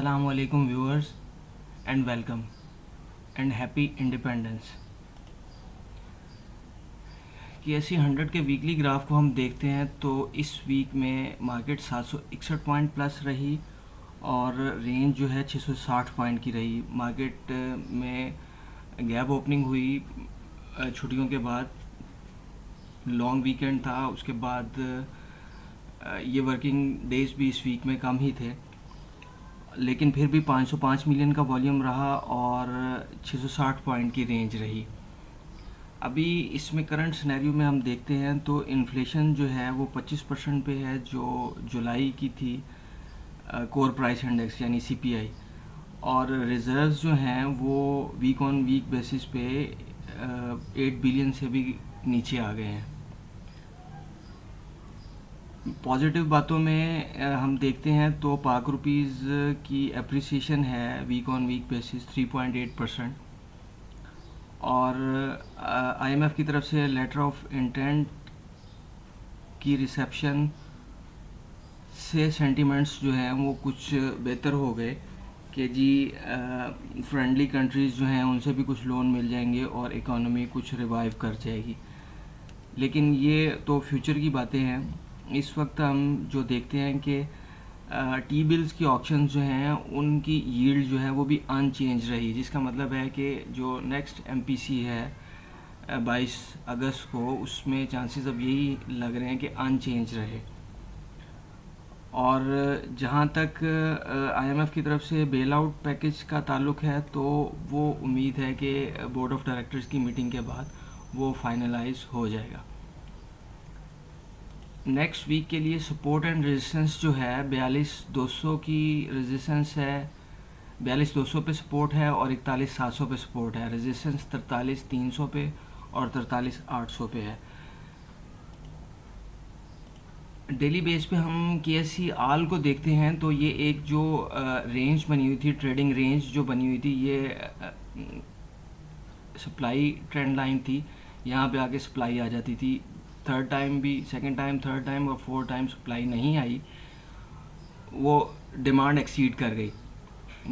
Assalamualaikum viewers and welcome and happy independence। KSE 100 के weekly graph को हम देखते हैं तो इस वीक में मार्केट 761 पॉइंट प्लस रही और रेंज जो है 660 पॉइंट की रही। मार्केट में गैप ओपनिंग हुई छुट्टियों के बाद, लॉन्ग वीकेंड था, उसके बाद ये वर्किंग डेज भी इस वीक में कम ही थे, लेकिन फिर भी 505 मिलियन का वॉल्यूम रहा और 660 पॉइंट की रेंज रही। अभी इसमें करंट सिनेरियो में हम देखते हैं तो इन्फ्लेशन जो है वो 25% पे है, जो जुलाई की थी कोर प्राइस इंडेक्स यानी CPI, और रिजर्व्स जो हैं वो वीक ऑन वीक बेसिस पे 8 बिलियन से भी नीचे आ गए हैं। पॉजिटिव बातों में हम देखते हैं तो पाक रुपीज़ की अप्रिसिएशन है वीक ऑन वीक बेसिस 3.8%, और IMF की तरफ से लेटर ऑफ इंटेंट की रिसेप्शन से सेंटिमेंट्स जो हैं वो कुछ बेहतर हो गए कि जी फ्रेंडली कंट्रीज़ जो हैं उनसे भी कुछ लोन मिल जाएंगे और इकोनॉमी कुछ रिवाइव कर जाएगी। लेकिन ये तो फ्यूचर की बातें हैं। इस वक्त हम जो देखते हैं कि टी बिल्स की ऑक्शन जो हैं उनकी यील्ड जो है वो भी अनचेंज रही, जिसका मतलब है कि जो नेक्स्ट MPC है 22 अगस्त को, उसमें चांसेस अब यही लग रहे हैं कि अनचेंज रहे। और जहाँ तक IMF की तरफ से बेल आउट पैकेज का ताल्लुक़ है तो वो उम्मीद है कि बोर्ड ऑफ डायरेक्टर्स की मीटिंग के बाद वो फाइनलाइज हो जाएगा। नेक्स्ट वीक के लिए सपोर्ट एंड रेजिस्टेंस जो है 42,200 की रेजिस्टेंस है, 42,200 पे सपोर्ट है और 41,700 पे सपोर्ट है। रेजिस्टेंस 43,300 पे और 43,800 पे है। डेली बेस पे हम KSE आल को देखते हैं तो ये एक जो रेंज बनी हुई थी, ट्रेडिंग रेंज जो बनी हुई थी, ये सप्लाई ट्रेंड लाइन थी। यहाँ पे आके सप्लाई आ जाती थी, थर्ड टाइम भी, सेकंड टाइम, थर्ड टाइम और फोर्थ टाइम सप्लाई नहीं आई, वो डिमांड एक्सीड कर गई।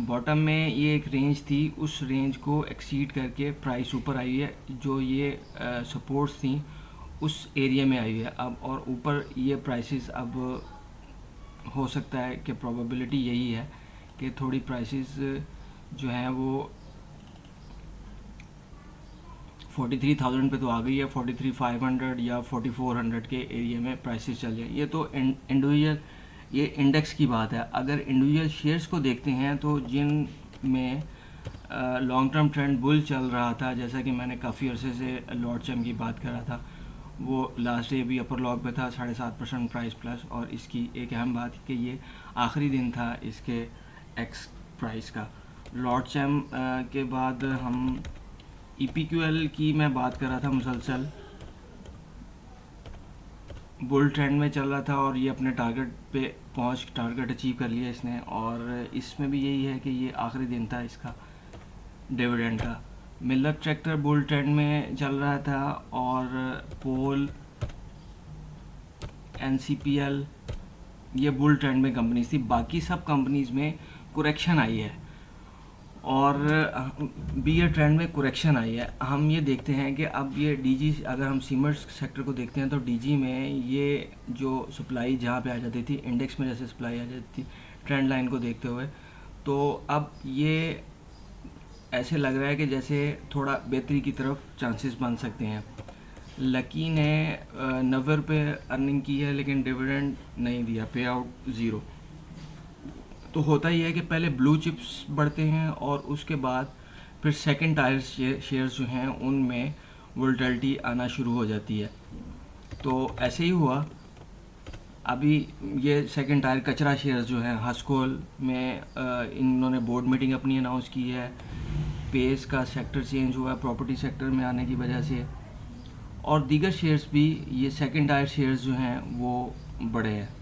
बॉटम में ये एक रेंज थी, उस रेंज को एक्सीड करके प्राइस ऊपर आई है। जो ये सपोर्ट्स थी उस एरिया में आई है अब, और ऊपर ये प्राइसेस अब हो सकता है कि प्रोबेबिलिटी यही है कि थोड़ी प्राइसेस जो हैं वो 43,000 पे तो आ गई है, 43,500 या 4400 के एरिया में प्राइसेस चल जाए। ये तो इंडिविजुअल, ये इंडेक्स की बात है। अगर इंडिविजुअल शेयर्स को देखते हैं तो जिन में लॉन्ग टर्म ट्रेंड बुल चल रहा था, जैसा कि मैंने काफ़ी अरसे से लॉर्ड चैम की बात कर रहा था, वो लास्ट डे भी अपर लॉक पे था 7.5% प्राइस प्लस, और इसकी एक अहम बात कि ये आखिरी दिन था इसके एक्स प्राइस का। लॉर्ड चैम के बाद हम EPQL की मैं बात कर रहा था, मुसलसल बुल ट्रेंड में चल रहा था और ये अपने टारगेट पे टारगेट अचीव कर लिया इसने, और इसमें भी यही है कि ये आखिरी दिन था इसका डिविडेंड का। मिल्लत ट्रैक्टर बुल ट्रेंड में चल रहा था, और पोल, NCPL ये बुल ट्रेंड में कंपनीज थी। बाकी सब कंपनीज में कुरेक्शन आई है और बियर ट्रेंड में कुरेक्शन आई है। हम ये देखते हैं कि अब ये DG, अगर हम सीमेंट्स सेक्टर को देखते हैं तो DG में ये जो सप्लाई जहाँ पे आ जाती थी, इंडेक्स में जैसे सप्लाई आ जाती थी ट्रेंड लाइन को देखते हुए, तो अब ये ऐसे लग रहा है कि जैसे थोड़ा बेहतरी की तरफ चांसेस बन सकते हैं। लकी ने 90 रुपये अर्निंग की है लेकिन डिविडेंड नहीं दिया, पे आउट 0। तो होता ही है कि पहले ब्लू चिप्स बढ़ते हैं और उसके बाद फिर सेकंड टायर शेयर्स जो हैं उनमें वोलेटिलिटी आना शुरू हो जाती है। तो ऐसे ही हुआ। अभी ये सेकंड टायर कचरा शेयर्स जो हैं, हस्कोल में इन्होंने बोर्ड मीटिंग अपनी अनाउंस की है, पेस का सेक्टर चेंज हुआ है प्रॉपर्टी सेक्टर में आने की वजह से, और दीगर शेयर्स भी, ये सेकंड टायर शेयर्स जो हैं वो बढ़े हैं।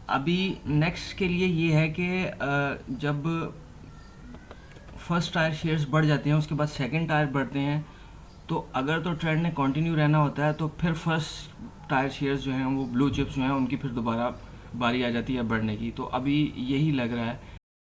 अभी नेक्स्ट के लिए ये है कि जब फर्स्ट टायर शेयर्स बढ़ जाते हैं उसके बाद सेकंड टायर बढ़ते हैं, तो अगर तो ट्रेंड ने कंटिन्यू रहना होता है तो फिर फर्स्ट टायर शेयर्स जो हैं वो ब्लू चिप्स जो हैं उनकी फिर दोबारा बारी आ जाती है बढ़ने की। तो अभी यही लग रहा है